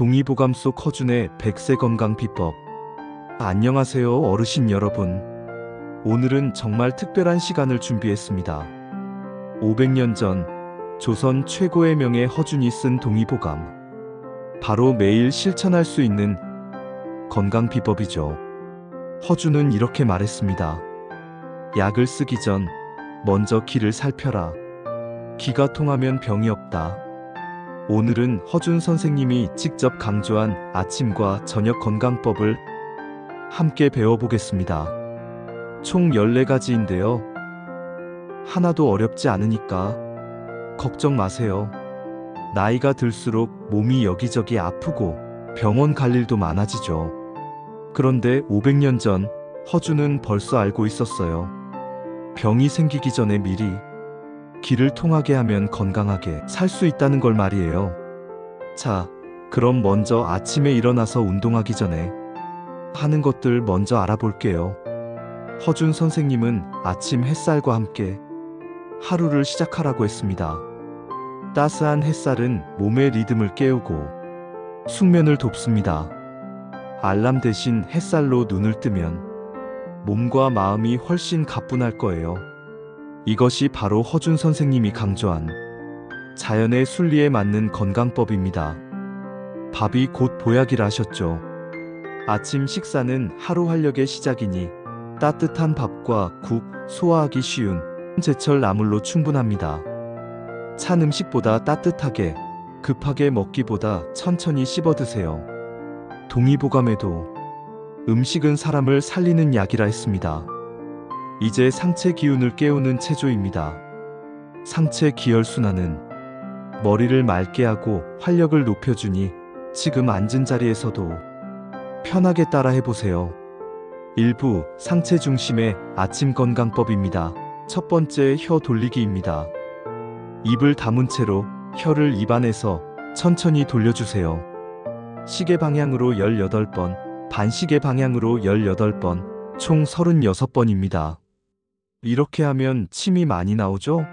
동의보감 속 허준의 100세 건강 비법. 안녕하세요 어르신 여러분. 오늘은 정말 특별한 시간을 준비했습니다. 500년 전 조선 최고의 명의 허준이 쓴 동의보감. 바로 매일 실천할 수 있는 건강 비법이죠. 허준은 이렇게 말했습니다. 약을 쓰기 전 먼저 기를 살펴라. 기가 통하면 병이 없다. 오늘은 허준 선생님이 직접 강조한 아침과 저녁 건강법을 함께 배워보겠습니다. 총 14가지인데요. 하나도 어렵지 않으니까 걱정 마세요. 나이가 들수록 몸이 여기저기 아프고 병원 갈 일도 많아지죠. 그런데 500년 전 허준은 벌써 알고 있었어요. 병이 생기기 전에 미리 기를 통하게 하면 건강하게 살 수 있다는 걸 말이에요. 자, 그럼 먼저 아침에 일어나서 운동하기 전에 하는 것들 먼저 알아볼게요. 허준 선생님은 아침 햇살과 함께 하루를 시작하라고 했습니다. 따스한 햇살은 몸의 리듬을 깨우고 숙면을 돕습니다. 알람 대신 햇살로 눈을 뜨면 몸과 마음이 훨씬 가뿐할 거예요. 이것이 바로 허준 선생님이 강조한 자연의 순리에 맞는 건강법입니다. 밥이 곧 보약이라 하셨죠. 아침 식사는 하루 활력의 시작이니 따뜻한 밥과 국, 소화하기 쉬운 제철 나물로 충분합니다. 찬 음식보다 따뜻하게, 급하게 먹기보다 천천히 씹어 드세요. 동의보감에도 음식은 사람을 살리는 약이라 했습니다. 이제 상체 기운을 깨우는 체조입니다. 상체 기혈순환은 머리를 맑게 하고 활력을 높여주니 지금 앉은 자리에서도 편하게 따라 해보세요. 일부 상체 중심의 아침 건강법입니다. 첫 번째, 혀 돌리기입니다. 입을 다문 채로 혀를 입안에서 천천히 돌려주세요. 시계 방향으로 18번, 반시계 방향으로 18번, 총 36번입니다. 이렇게 하면 침이 많이 나오죠?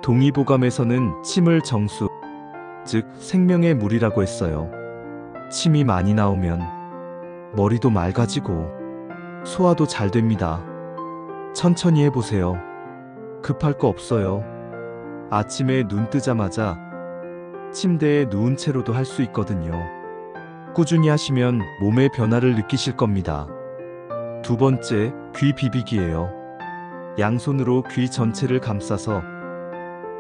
동의보감에서는 침을 정수, 즉 생명의 물이라고 했어요. 침이 많이 나오면 머리도 맑아지고 소화도 잘 됩니다. 천천히 해보세요. 급할 거 없어요. 아침에 눈 뜨자마자 침대에 누운 채로도 할 수 있거든요. 꾸준히 하시면 몸의 변화를 느끼실 겁니다. 두 번째, 귀 비비기예요. 양손으로 귀 전체를 감싸서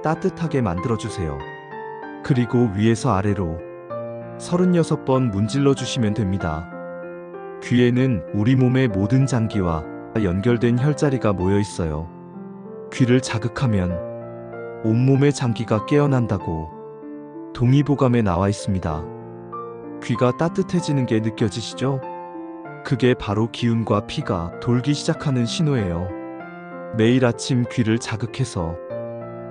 따뜻하게 만들어주세요. 그리고 위에서 아래로 36번 문질러 주시면 됩니다. 귀에는 우리 몸의 모든 장기와 연결된 혈자리가 모여 있어요. 귀를 자극하면 온몸의 장기가 깨어난다고 동의보감에 나와 있습니다. 귀가 따뜻해지는 게 느껴지시죠? 그게 바로 기운과 피가 돌기 시작하는 신호예요. 매일 아침 귀를 자극해서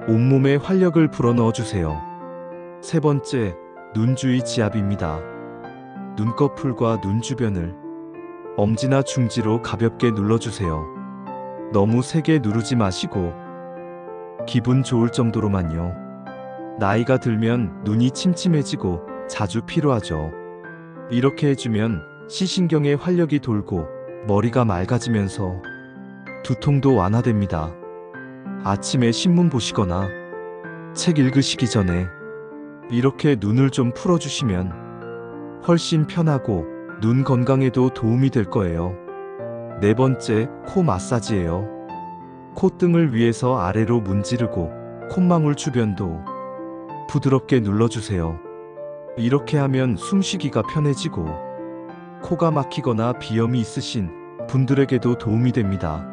온몸에 활력을 불어넣어 주세요. 세 번째, 눈 주위 지압입니다. 눈꺼풀과 눈 주변을 엄지나 중지로 가볍게 눌러주세요. 너무 세게 누르지 마시고 기분 좋을 정도로만요. 나이가 들면 눈이 침침해지고 자주 피로하죠. 이렇게 해주면 시신경에 활력이 돌고 머리가 맑아지면서 두통도 완화됩니다. 아침에 신문 보시거나 책 읽으시기 전에 이렇게 눈을 좀 풀어주시면 훨씬 편하고 눈 건강에도 도움이 될 거예요. 네 번째, 코 마사지예요. 콧등을 위에서 아래로 문지르고 콧망울 주변도 부드럽게 눌러주세요. 이렇게 하면 숨쉬기가 편해지고 코가 막히거나 비염이 있으신 분들에게도 도움이 됩니다.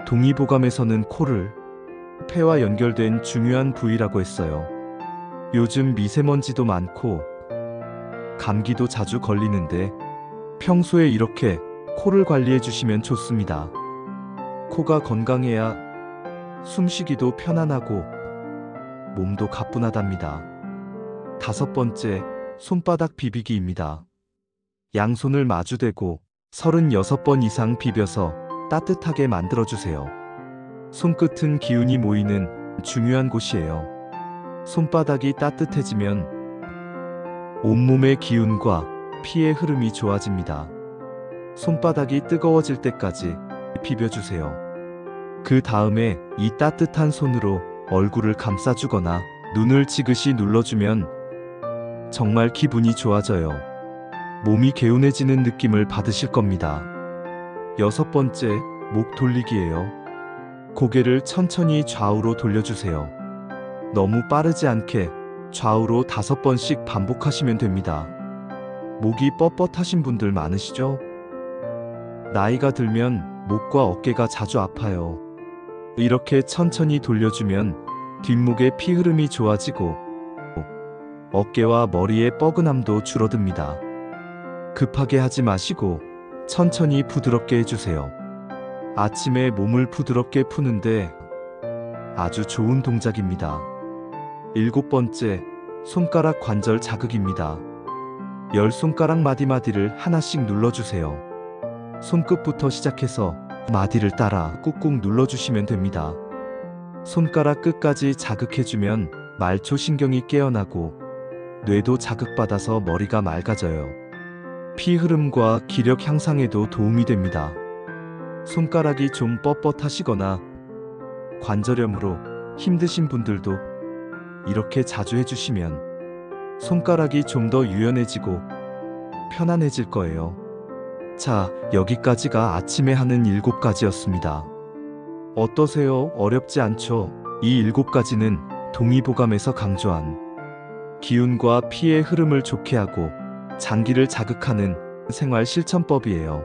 동의보감에서는 코를 폐와 연결된 중요한 부위라고 했어요. 요즘 미세먼지도 많고 감기도 자주 걸리는데 평소에 이렇게 코를 관리해 주시면 좋습니다. 코가 건강해야 숨쉬기도 편안하고 몸도 가뿐하답니다. 다섯 번째, 손바닥 비비기입니다. 양손을 마주대고 36번 이상 비벼서 따뜻하게 만들어주세요. 손끝은 기운이 모이는 중요한 곳이에요. 손바닥이 따뜻해지면 온몸의 기운과 피의 흐름이 좋아집니다. 손바닥이 뜨거워질 때까지 비벼주세요. 그 다음에 이 따뜻한 손으로 얼굴을 감싸주거나 눈을 지그시 눌러주면 정말 기분이 좋아져요. 몸이 개운해지는 느낌을 받으실 겁니다. 6번째, 목 돌리기예요. 고개를 천천히 좌우로 돌려주세요. 너무 빠르지 않게 좌우로 5번씩 반복하시면 됩니다. 목이 뻣뻣하신 분들 많으시죠? 나이가 들면 목과 어깨가 자주 아파요. 이렇게 천천히 돌려주면 뒷목의 피 흐름이 좋아지고 어깨와 머리의 뻐근함도 줄어듭니다. 급하게 하지 마시고 천천히 부드럽게 해주세요. 아침에 몸을 부드럽게 푸는데 아주 좋은 동작입니다. 7번째, 손가락 관절 자극입니다. 10손가락 마디마디를 하나씩 눌러주세요. 손끝부터 시작해서 마디를 따라 꾹꾹 눌러주시면 됩니다. 손가락 끝까지 자극해주면 말초신경이 깨어나고 뇌도 자극받아서 머리가 맑아져요. 피 흐름과 기력 향상에도 도움이 됩니다. 손가락이 좀 뻣뻣하시거나 관절염으로 힘드신 분들도 이렇게 자주 해주시면 손가락이 좀 더 유연해지고 편안해질 거예요. 자, 여기까지가 아침에 하는 7가지였습니다. 어떠세요? 어렵지 않죠? 이 7가지는 동의보감에서 강조한 기운과 피의 흐름을 좋게 하고 장기를 자극하는 생활 실천법이에요.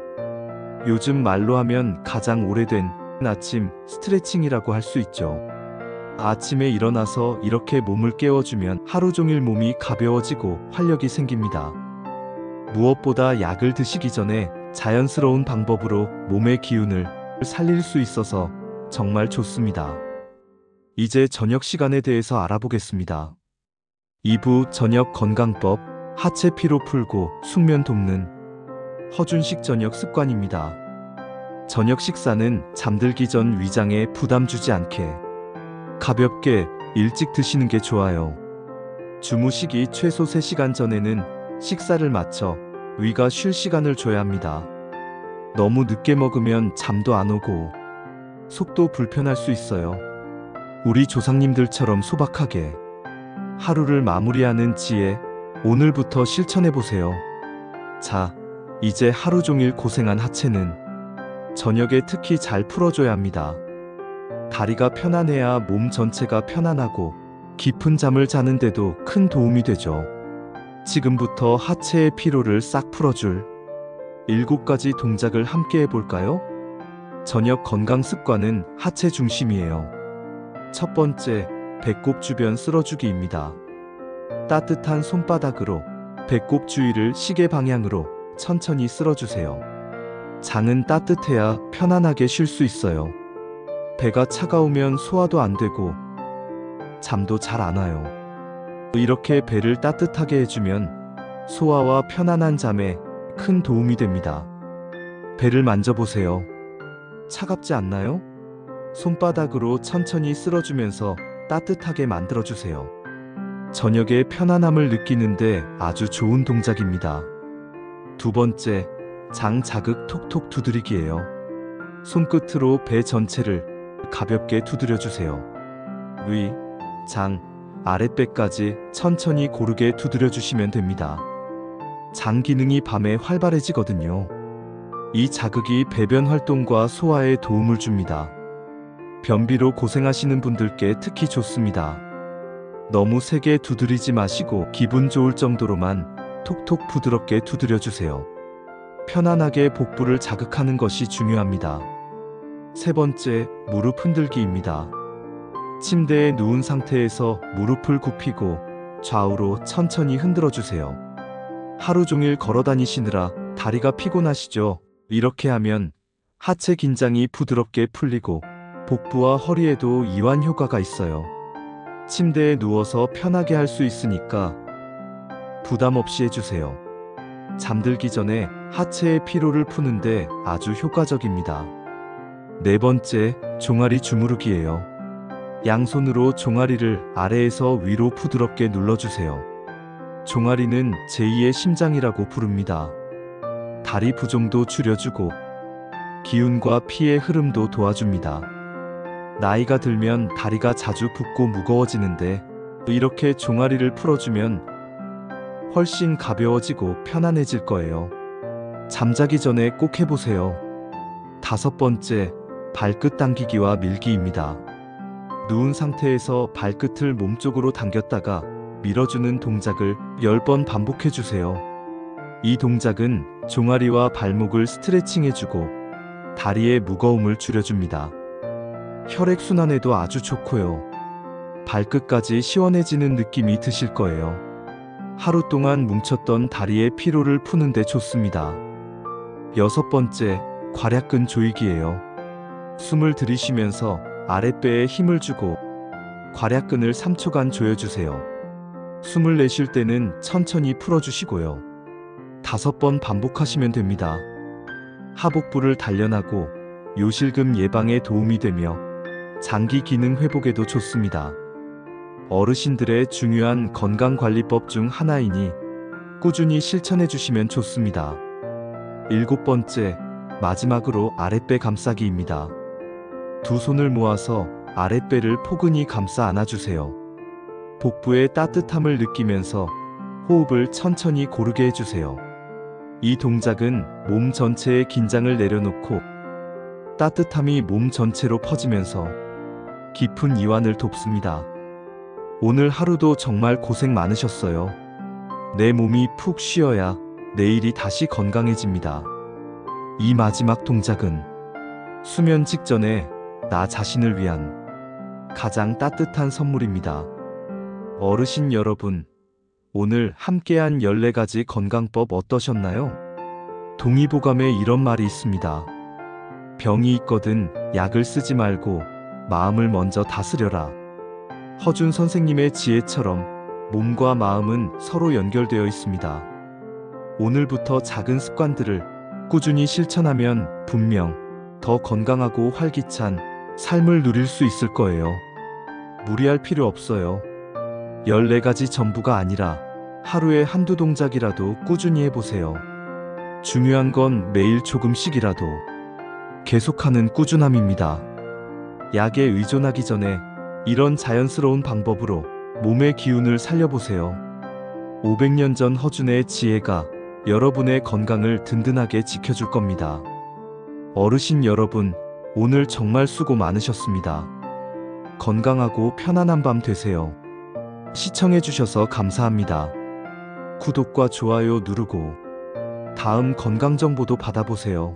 요즘 말로 하면 가장 오래된 아침 스트레칭이라고 할 수 있죠. 아침에 일어나서 이렇게 몸을 깨워주면 하루 종일 몸이 가벼워지고 활력이 생깁니다. 무엇보다 약을 드시기 전에 자연스러운 방법으로 몸의 기운을 살릴 수 있어서 정말 좋습니다. 이제 저녁 시간에 대해서 알아보겠습니다. 2부 저녁 건강법, 하체 피로 풀고 숙면 돕는 허준식 저녁 습관입니다. 저녁 식사는 잠들기 전 위장에 부담 주지 않게 가볍게 일찍 드시는 게 좋아요. 주무시기 최소 3시간 전에는 식사를 마쳐 위가 쉴 시간을 줘야 합니다. 너무 늦게 먹으면 잠도 안 오고 속도 불편할 수 있어요. 우리 조상님들처럼 소박하게 하루를 마무리하는 지혜, 오늘부터 실천해보세요. 자, 이제 하루 종일 고생한 하체는 저녁에 특히 잘 풀어줘야 합니다. 다리가 편안해야 몸 전체가 편안하고 깊은 잠을 자는데도 큰 도움이 되죠. 지금부터 하체의 피로를 싹 풀어줄 7가지 동작을 함께 해볼까요? 저녁 건강 습관은 하체 중심이에요. 첫 번째, 배꼽 주변 쓸어주기입니다. 따뜻한 손바닥으로 배꼽 주위를 시계 방향으로 천천히 쓸어주세요. 장은 따뜻해야 편안하게 쉴 수 있어요. 배가 차가우면 소화도 안 되고 잠도 잘 안 와요. 이렇게 배를 따뜻하게 해주면 소화와 편안한 잠에 큰 도움이 됩니다. 배를 만져보세요. 차갑지 않나요? 손바닥으로 천천히 쓸어주면서 따뜻하게 만들어주세요. 저녁에 편안함을 느끼는데 아주 좋은 동작입니다. 2번째, 장 자극 톡톡 두드리기예요. 손끝으로 배 전체를 가볍게 두드려주세요. 위, 장, 아랫배까지 천천히 고르게 두드려주시면 됩니다. 장 기능이 밤에 활발해지거든요. 이 자극이 배변 활동과 소화에 도움을 줍니다. 변비로 고생하시는 분들께 특히 좋습니다. 너무 세게 두드리지 마시고 기분 좋을 정도로만 톡톡 부드럽게 두드려주세요. 편안하게 복부를 자극하는 것이 중요합니다. 3번째, 무릎 흔들기입니다. 침대에 누운 상태에서 무릎을 굽히고 좌우로 천천히 흔들어주세요. 하루 종일 걸어 다니시느라 다리가 피곤하시죠? 이렇게 하면 하체 긴장이 부드럽게 풀리고 복부와 허리에도 이완 효과가 있어요. 침대에 누워서 편하게 할 수 있으니까 부담 없이 해주세요. 잠들기 전에 하체의 피로를 푸는데 아주 효과적입니다. 4번째, 종아리 주무르기예요. 양손으로 종아리를 아래에서 위로 부드럽게 눌러주세요. 종아리는 제2의 심장이라고 부릅니다. 다리 부종도 줄여주고 기운과 피의 흐름도 도와줍니다. 나이가 들면 다리가 자주 붓고 무거워지는데 이렇게 종아리를 풀어주면 훨씬 가벼워지고 편안해질 거예요. 잠자기 전에 꼭 해보세요. 5번째, 발끝 당기기와 밀기입니다. 누운 상태에서 발끝을 몸쪽으로 당겼다가 밀어주는 동작을 10번 반복해주세요. 이 동작은 종아리와 발목을 스트레칭해주고 다리의 무거움을 줄여줍니다. 혈액순환에도 아주 좋고요. 발끝까지 시원해지는 느낌이 드실 거예요. 하루 동안 뭉쳤던 다리의 피로를 푸는데 좋습니다. 6번째, 괄약근 조이기예요. 숨을 들이쉬면서 아랫배에 힘을 주고 괄약근을 3초간 조여주세요. 숨을 내쉴 때는 천천히 풀어주시고요. 5번 반복하시면 됩니다. 하복부를 단련하고 요실금 예방에 도움이 되며 장기 기능 회복에도 좋습니다. 어르신들의 중요한 건강관리법 중 하나이니 꾸준히 실천해 주시면 좋습니다. 7번째, 마지막으로 아랫배 감싸기입니다. 두 손을 모아서 아랫배를 포근히 감싸 안아주세요. 복부의 따뜻함을 느끼면서 호흡을 천천히 고르게 해주세요. 이 동작은 몸 전체의 긴장을 내려놓고 따뜻함이 몸 전체로 퍼지면서 깊은 이완을 돕습니다. 오늘 하루도 정말 고생 많으셨어요. 내 몸이 푹 쉬어야 내일이 다시 건강해집니다. 이 마지막 동작은 수면 직전에 나 자신을 위한 가장 따뜻한 선물입니다. 어르신 여러분, 오늘 함께한 14가지 건강법 어떠셨나요? 동의보감에 이런 말이 있습니다. 병이 있거든 약을 쓰지 말고 마음을 먼저 다스려라. 허준 선생님의 지혜처럼 몸과 마음은 서로 연결되어 있습니다. 오늘부터 작은 습관들을 꾸준히 실천하면 분명 더 건강하고 활기찬 삶을 누릴 수 있을 거예요. 무리할 필요 없어요. 14가지 전부가 아니라 하루에 한두 동작이라도 꾸준히 해보세요. 중요한 건 매일 조금씩이라도 계속하는 꾸준함입니다. 약에 의존하기 전에 이런 자연스러운 방법으로 몸의 기운을 살려보세요. 500년 전 허준의 지혜가 여러분의 건강을 든든하게 지켜줄 겁니다. 어르신 여러분, 오늘 정말 수고 많으셨습니다. 건강하고 편안한 밤 되세요. 시청해주셔서 감사합니다. 구독과 좋아요 누르고 다음 건강정보도 받아보세요.